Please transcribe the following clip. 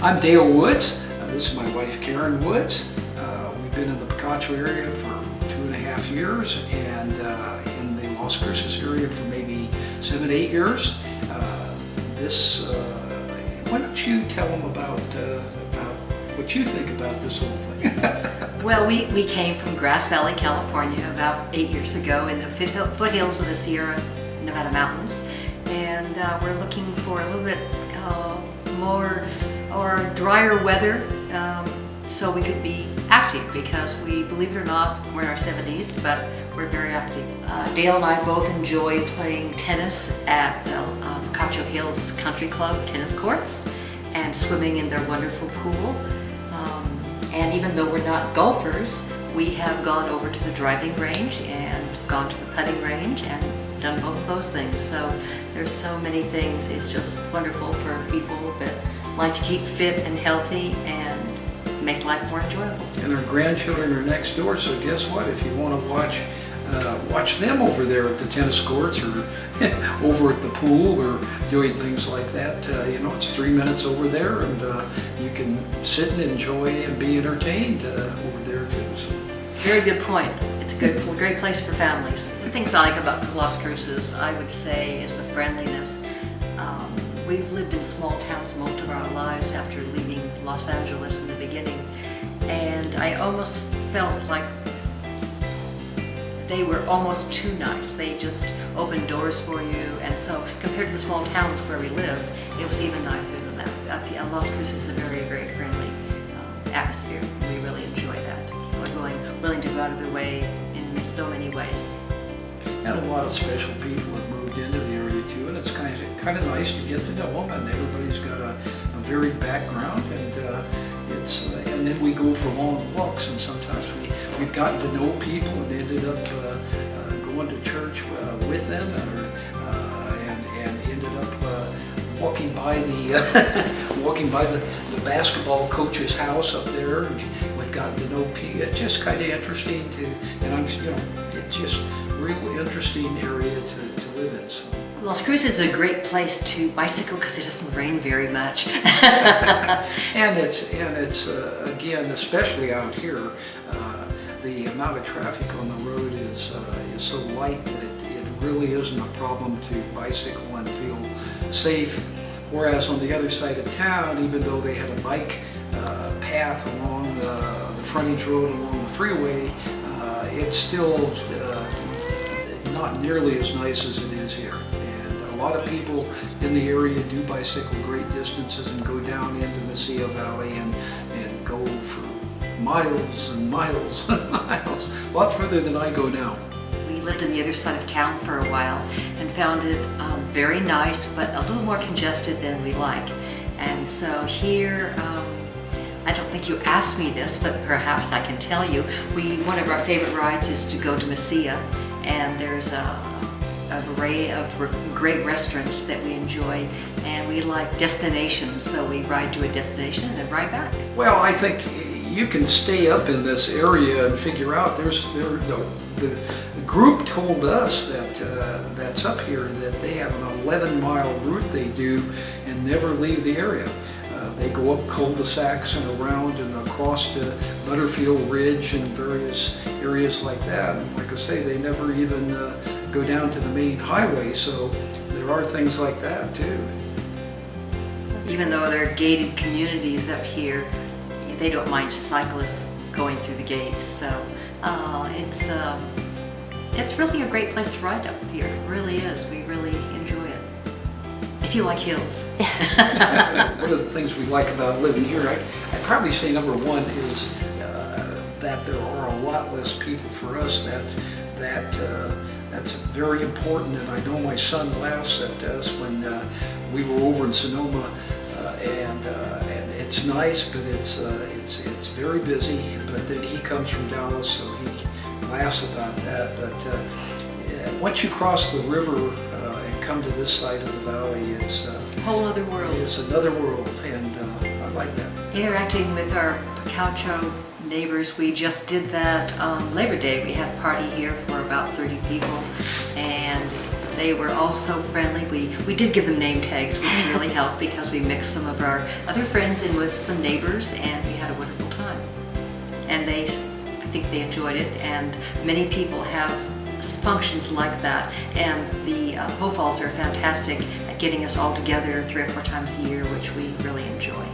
I'm Dale Woods. This is my wife Karen Woods. We've been in the Picacho area for 2.5 years and in the Las Cruces area for maybe 7 to 8 years. Why don't you tell them about what you think about this whole thing? Well, we came from Grass Valley, California about 8 years ago in the foothills of the Sierra Nevada mountains, and we're looking for a little bit more or drier weather so we could be active, because we, believe it or not, we're in our 70s, but we're very active. Dale and I both enjoy playing tennis at the Picacho Hills Country Club tennis courts and swimming in their wonderful pool. And even though we're not golfers, we have gone over to the driving range and gone to the putting range and done both of those things. So there's so many things. It's just wonderful for people that like to keep fit and healthy and make life more enjoyable. And our grandchildren are next door, so guess what? If you want to watch them over there at the tennis courts or over at the pool or doing things like that, it's 3 minutes over there, and you can sit and enjoy and be entertained over there too. So. Very good point. It's a great place for families. The things I like about Las Cruces, I would say, is the friendliness. We've lived in small towns most of our lives after leaving Los Angeles in the beginning, and I almost felt like they were almost too nice. They just opened doors for you, and so compared to the small towns where we lived, it was even nicer than that. Las Cruces is a very, very friendly atmosphere. We really enjoy that. People are willing to go out of their way in so many ways. And a lot of special people have moved into the area too, and it's kind of nice to get to know them. And everybody's got a varied background, and and then we go for long walks, and sometimes we've gotten to know people and ended up going to church with them, and ended up walking by the basketball coach's house up there, and we've gotten to know people. It's just kind of interesting it's just real interesting area to live in. So. Las Cruces is a great place to bicycle because it doesn't rain very much. and it's again, especially out here, the amount of traffic on the road is so light that it really isn't a problem to bicycle and feel safe. Whereas on the other side of town, even though they had a bike path along the frontage road along the freeway, it's still not nearly as nice as it is here. And a lot of people in the area do bicycle great distances and go down into the Sierra Valley and go for miles and miles and miles, a lot further than I go now. We lived on the other side of town for a while and found it very nice, but a little more congested than we like. And so here, I don't think you asked me this, but perhaps I can tell you, one of our favorite rides is to go to Mesilla, and there's an array of great restaurants that we enjoy, and we like destinations, so we ride to a destination and then ride back. Well, I think you can stay up in this area and figure out the group told us that's up here that they have an 11-mile route they do and never leave the area. They go up cul-de-sacs and around and across to Butterfield Ridge and various areas like that. And like I say, they never even go down to the main highway, so there are things like that too. Even though there are gated communities up here, they don't mind cyclists going through the gates. So it's really a great place to ride up here. It really is. We really enjoy it. If you like hills. One of the things we like about living here, I'd probably say number one is that there are a lot less people for us. That's very important, and I know my son laughs at us when we were over in Sonoma, and it's nice, but it's very busy. But then he comes from Dallas, so he laughs about that. But once you cross the river and come to this side of the valley, it's a whole other world. It's another world, and I like that. Interacting with our Picacho neighbors, we just did that on Labor Day. We had a party here for about 30 people, and They were all so friendly. We did give them name tags, which really helped because we mixed some of our other friends in with some neighbors, and we had a wonderful time. And I think they enjoyed it, and many people have functions like that, and the Hofalls are fantastic at getting us all together 3 or 4 times a year, which we really enjoy.